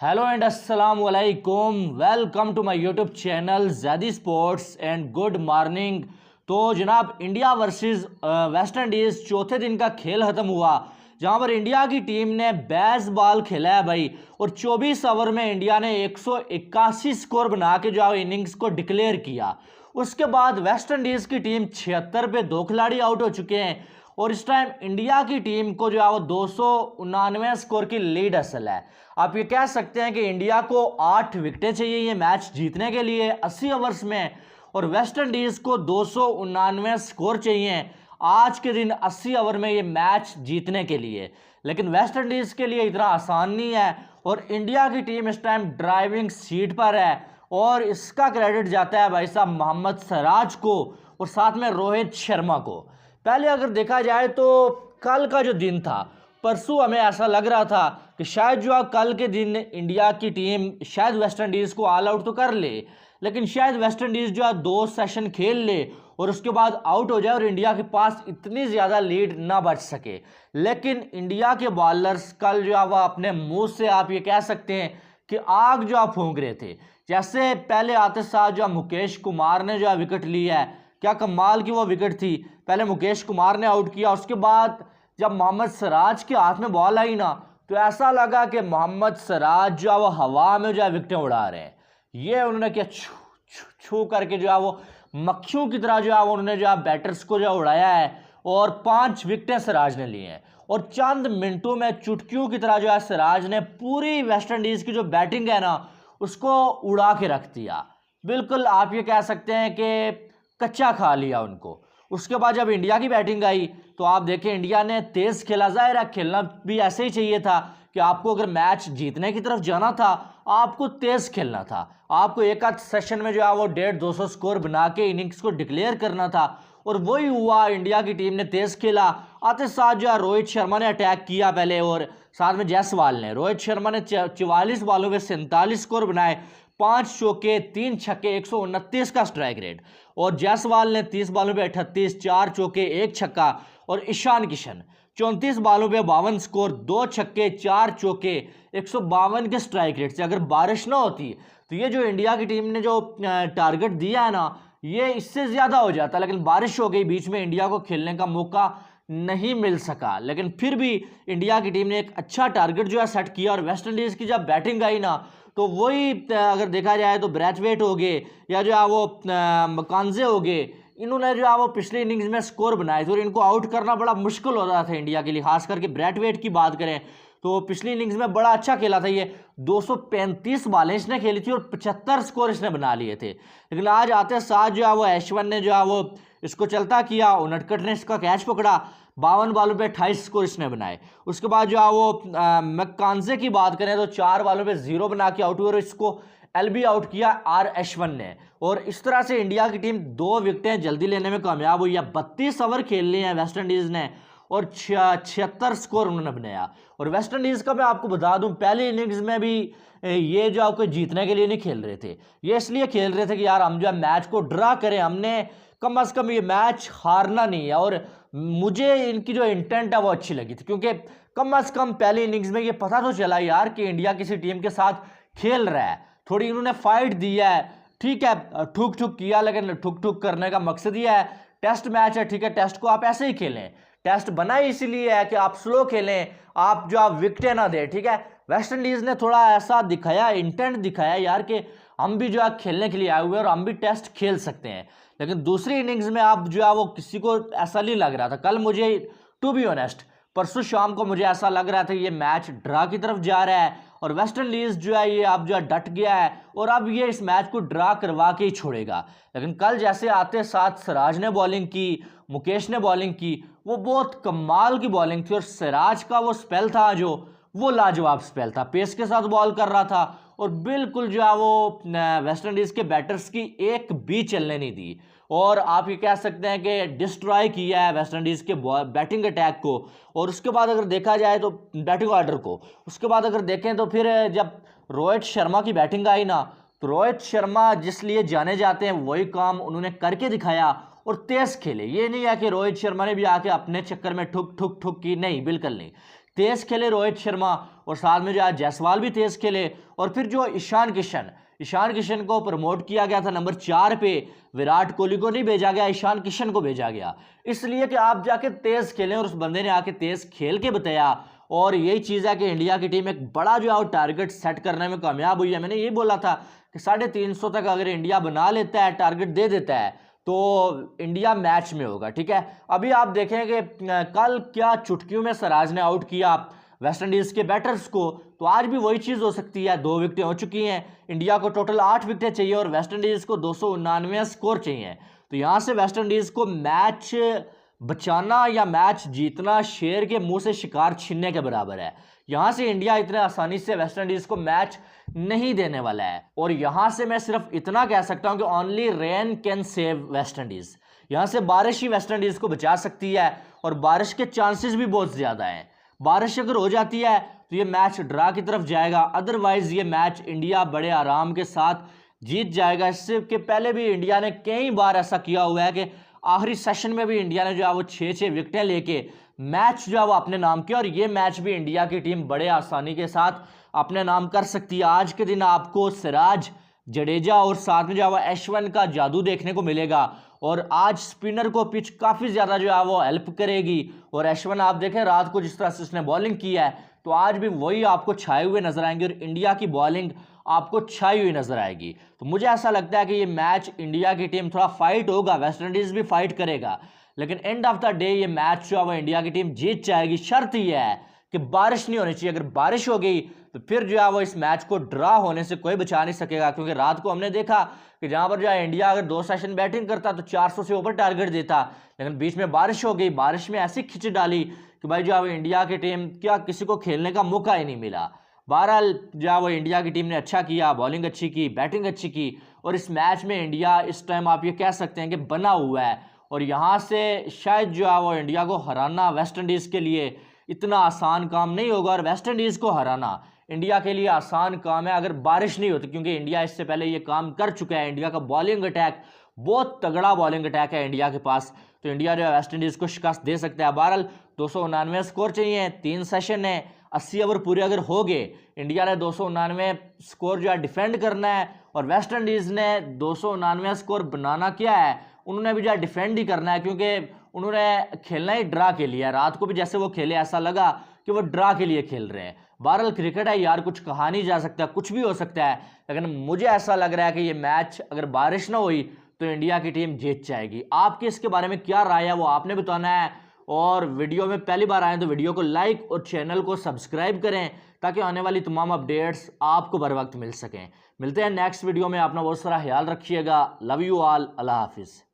Hello and अस्सलाम वालेकुम। Welcome to my YouTube channel Zaidi sports and good morning. तो जनाब, इंडिया वर्सेस वेस्ट इंडीज़ चौथे दिन का खेल ख़त्म हुआ, जहां पर इंडिया की टीम ने 22 बॉल खेला है भाई, और 24 ओवर में इंडिया ने 181 स्कोर बना के जो है इनिंग्स को डिक्लेयर किया। उसके बाद वेस्ट इंडीज़ की टीम 76 पे 2 खिलाड़ी आउट हो चुके हैं, और इस टाइम इंडिया की टीम को जो है वो 299 स्कोर की लीड हासिल है। आप ये कह सकते हैं कि इंडिया को 8 विकेटें चाहिए ये मैच जीतने के लिए 80 ओवर्स में, और वेस्ट इंडीज़ को 299 स्कोर चाहिए आज के दिन 80 ओवर में ये मैच जीतने के लिए। लेकिन वेस्ट इंडीज़ के लिए इतना आसान नहीं है, और इंडिया की टीम इस टाइम ड्राइविंग सीट पर है, और इसका क्रेडिट जाता है भाई साहब मोहम्मद सिराज को और साथ में रोहित शर्मा को। पहले अगर देखा जाए तो कल का जो दिन था, परसों हमें ऐसा लग रहा था कि शायद जो कल के दिन इंडिया की टीम शायद वेस्ट इंडीज़ को ऑल आउट तो कर ले, लेकिन शायद वेस्ट इंडीज़ जो 2 सेशन खेल ले और उसके बाद आउट हो जाए और इंडिया के पास इतनी ज़्यादा लीड ना बच सके। लेकिन इंडिया के बॉलर्स कल जो है वह अपने मुंह से आप ये कह सकते हैं कि आग जो फूंक रहे थे। जैसे पहले आते साथ जो मुकेश कुमार ने जो विकेट लिया है, क्या कमाल की वो विकेट थी। पहले मुकेश कुमार ने आउट किया, उसके बाद जब मोहम्मद सिराज के हाथ में बॉल आई ना, तो ऐसा लगा कि मोहम्मद सिराज जो है वो हवा में जो है विकेटें उड़ा रहे हैं। ये उन्होंने क्या छू छू छू करके जो है वो मक्खियों की तरह जो है वो उन्होंने जो है बैटर्स को जो उड़ाया है, और 5 विकेटें सिराज ने ली हैं। और चंद मिनटों में चुटकियों की तरह जो है सिराज ने पूरी वेस्ट इंडीज़ की जो बैटिंग है ना, उसको उड़ा के रख दिया। बिल्कुल आप ये कह सकते हैं कि कच्चा खा लिया उनको। उसके बाद जब इंडिया की बैटिंग आई तो आप देखें इंडिया ने तेज़ खेला। ज़ाहिर है खेलना भी ऐसे ही चाहिए था कि आपको अगर मैच जीतने की तरफ जाना था आपको तेज़ खेलना था, आपको एक आध सेशन में जो है वो 150-200 स्कोर बना के इनिंग्स को डिक्लेयर करना था, और वही हुआ। इंडिया की टीम ने तेज़ खेला। आते साथ जो है रोहित शर्मा ने अटैक किया पहले, और साथ में जायसवाल ने। रोहित शर्मा ने 44 बॉलों में 47 स्कोर बनाए, 5 चौके 3 छक्के, 129 का स्ट्राइक रेट। और जायसवाल ने 30 बॉलों पे 38, 4 चौके 1 छक्का। और ईशान किशन 34 बॉलों पे 52 स्कोर, 2 छक्के 4 चौके, 152 के स्ट्राइक रेट से। अगर बारिश ना होती तो ये जो इंडिया की टीम ने जो टारगेट दिया है ना, ये इससे ज़्यादा हो जाता, लेकिन बारिश हो गई बीच में, इंडिया को खेलने का मौका नहीं मिल सका। लेकिन फिर भी इंडिया की टीम ने एक अच्छा टारगेट जो है सेट किया, और वेस्ट इंडीज़ की जब बैटिंग आई ना, तो वही अगर देखा जाए तो ब्रैथवेट हो गए या जो है वो मकानजे हो गए, इन्होंने जो है वो पिछली इनिंग्स में स्कोर बनाए थे, और इनको आउट करना बड़ा मुश्किल हो रहा था इंडिया के लिए। खास करके ब्रैथवेट की बात करें तो पिछली इनिंग्स में बड़ा अच्छा खेला था ये, 235 बॉलें इसने खेली थी और 75 स्कोर इसने बना लिए थे। लेकिन आज आते साथ जो है वो ऐशवन ने जो है वो इसको चलता किया, उनटकट ने इसका कैच पकड़ा, 52 बॉलों पे 28 स्कोर इसने बनाए। उसके बाद जो है वो मैकानजे की बात करें तो 4 बॉलों पे 0 बना के आउट हुए, और इसको एलबी आउट किया आर ऐशवन ने। और इस तरह से इंडिया की टीम 2 विकेटें जल्दी लेने में कामयाब हुई है। 32 ओवर खेल लिए हैं वेस्ट इंडीज़ ने, और 76 स्कोर उन्होंने बनाया। और वेस्ट इंडीज़ का मैं आपको बता दूं, पहली इनिंग्स में भी ये जो आपको जीतने के लिए नहीं खेल रहे थे, ये इसलिए खेल रहे थे कि यार हम जो है मैच को ड्रा करें, हमने कम से कम ये मैच हारना नहीं है। और मुझे इनकी जो इंटेंट है वो अच्छी लगी थी, क्योंकि कम से कम पहली इनिंग्स में ये पता तो चला यार कि इंडिया किसी टीम के साथ खेल रहा है। थोड़ी इन्होंने फाइट दी है, ठीक है, ठुक ठुक किया, लेकिन ठुक ठुक करने का मकसद ये है, टेस्ट मैच है, ठीक है, टेस्ट को आप ऐसे ही खेलें। टेस्ट बनाई इसीलिए है कि आप स्लो खेलें, आप जो आप विकेटें ना दें, ठीक है। वेस्ट इंडीज़ ने थोड़ा ऐसा दिखाया, इंटेंट दिखाया यार कि हम भी जो है खेलने के लिए आए हुए हैं और हम भी टेस्ट खेल सकते हैं। लेकिन दूसरी इनिंग्स में आप जो है वो किसी को ऐसा नहीं लग रहा था। कल मुझे टू बी ऑनेस्ट परसों शाम को मुझे ऐसा लग रहा था कि ये मैच ड्रा की तरफ जा रहा है, और वेस्ट इंडीज़ जो है ये अब जो है डट गया है, और अब ये इस मैच को ड्रा करवा के ही छोड़ेगा। लेकिन कल जैसे आते साथ सिराज ने बॉलिंग की, मुकेश ने बॉलिंग की, वो बहुत कमाल की बॉलिंग थी, और सिराज का वो स्पेल था जो वो लाजवाब स्पेल था, पेस के साथ बॉल कर रहा था, और बिल्कुल जो है वो वेस्ट इंडीज़ के बैटर्स की एक भी चलने नहीं दी। और आप ये कह सकते हैं कि डिस्ट्रॉय किया है वेस्ट इंडीज़ के बैटिंग अटैक को। और उसके बाद अगर देखा जाए तो बैटिंग ऑर्डर को, उसके बाद अगर देखें तो फिर जब रोहित शर्मा की बैटिंग आई ना, तो रोहित शर्मा जिस लिए जाने जाते हैं वही काम उन्होंने करके दिखाया, और तेज़ खेले। ये नहीं है कि रोहित शर्मा ने भी आके अपने चक्कर में ठुक ठुक ठुक की, नहीं, बिल्कुल नहीं। तेज खेले रोहित शर्मा, और साथ में जो है जायसवाल भी तेज खेले। और फिर जो ईशान किशन को प्रमोट किया गया था नंबर 4 पे, विराट कोहली को नहीं भेजा गया, ईशान किशन को भेजा गया, इसलिए कि आप जाके तेज खेलें। और उस बंदे ने आके तेज खेल के बताया, और यही चीज़ है कि इंडिया की टीम एक बड़ा जो है टारगेट सेट करने में कामयाब हुई है। मैंने ये बोला था कि 350 तक अगर इंडिया बना लेता है, टारगेट दे देता है, तो इंडिया मैच में होगा। ठीक है, अभी आप देखें कि कल क्या चुटकियों में सिराज ने आउट किया वेस्ट इंडीज़ के बैटर्स को, तो आज भी वही चीज़ हो सकती है। 2 विकेटें हो चुकी हैं, इंडिया को टोटल 8 विकेटें चाहिए और वेस्ट इंडीज़ को 299 स्कोर चाहिए। तो यहाँ से वेस्ट इंडीज़ को मैच बचाना या मैच जीतना शेर के मुंह से शिकार छीनने के बराबर है। यहाँ से इंडिया इतने आसानी से वेस्ट इंडीज़ को मैच नहीं देने वाला है। और यहाँ से मैं सिर्फ इतना कह सकता हूँ कि only rain can save West Indies. यहाँ से बारिश ही वेस्ट इंडीज़ को बचा सकती है, और बारिश के चांसेस भी बहुत ज़्यादा हैं। बारिश अगर हो जाती है तो ये मैच ड्रा की तरफ जाएगा, अदरवाइज ये मैच इंडिया बड़े आराम के साथ जीत जाएगा। इससे के पहले भी इंडिया ने कई बार ऐसा किया हुआ है कि आखिरी सेशन में भी इंडिया ने जो है वो 6-6 विकेटें लेके मैच जो है वो अपने नाम किया, और ये मैच भी इंडिया की टीम बड़े आसानी के साथ अपने नाम कर सकती है। आज के दिन आपको सिराज, जडेजा और साथ में जो है वो अश्विन का जादू देखने को मिलेगा, और आज स्पिनर को पिच काफ़ी ज़्यादा जो है वो हेल्प करेगी। और अश्विन आप देखें रात को जिस तरह से उसने बॉलिंग की है, तो आज भी वही आपको छाए हुए नजर आएंगे, और इंडिया की बॉलिंग आपको छाई हुई नजर आएगी। तो मुझे ऐसा लगता है कि ये मैच इंडिया की टीम थोड़ा फाइट होगा, वेस्ट इंडीज़ भी फाइट करेगा, लेकिन एंड ऑफ द डे ये मैच जो है वो इंडिया की टीम जीत जाएगी। शर्त यह है कि बारिश नहीं होनी चाहिए। अगर बारिश हो गई तो फिर जो है वो इस मैच को ड्रा होने से कोई बचा नहीं सकेगा, क्योंकि रात को हमने देखा कि जहां पर जो है इंडिया अगर 2 सेशन बैटिंग करता तो 400 से ऊपर टारगेट देता, लेकिन बीच में बारिश हो गई, बारिश में ऐसी खिंच डाली कि भाई जो है वो इंडिया की टीम क्या किसी को खेलने का मौका ही नहीं मिला। बहरहाल जो है वो इंडिया की टीम ने अच्छा किया, बॉलिंग अच्छी की, बैटिंग अच्छी की, और इस मैच में इंडिया इस टाइम आप ये कह सकते हैं कि बना हुआ है। और यहाँ से शायद जो है वो इंडिया को हराना वेस्ट इंडीज़ के लिए इतना आसान काम नहीं होगा, और वेस्ट इंडीज़ को हराना इंडिया के लिए आसान काम है अगर बारिश नहीं होती, क्योंकि इंडिया इससे पहले ये काम कर चुका है। इंडिया का बॉलिंग अटैक बहुत तगड़ा बॉलिंग अटैक है इंडिया के पास, तो इंडिया जो है वेस्ट इंडीज़ को शिकस्त दे सकता है। बहरहाल 299 स्कोर चाहिए, 3 सेशन है, 80 ओवर पूरे अगर हो गए, इंडिया ने 299 स्कोर जो है डिफेंड करना है, और वेस्ट इंडीज़ ने 299 स्कोर बनाना क्या है, उन्होंने भी जो है डिफेंड ही करना है, क्योंकि उन्होंने खेलना ही ड्रा के लिए। रात को भी जैसे वो खेले ऐसा लगा कि वो ड्रा के लिए खेल रहे हैं। बहरहाल क्रिकेट है यार, कुछ कहा नहीं जा सकता, कुछ भी हो सकता है, लेकिन मुझे ऐसा लग रहा है कि ये मैच अगर बारिश ना हुई तो इंडिया की टीम जीत जाएगी। आपके इसके बारे में क्या राय है वो आपने बताना है, और वीडियो में पहली बार आए तो वीडियो को लाइक और चैनल को सब्सक्राइब करें, ताकि आने वाली तमाम अपडेट्स आपको बर वक्त मिल सकें। मिलते हैं नेक्स्ट वीडियो में, अपना बहुत सारा ख्याल रखिएगा। लव यू ऑल, अल्लाह हाफिज़।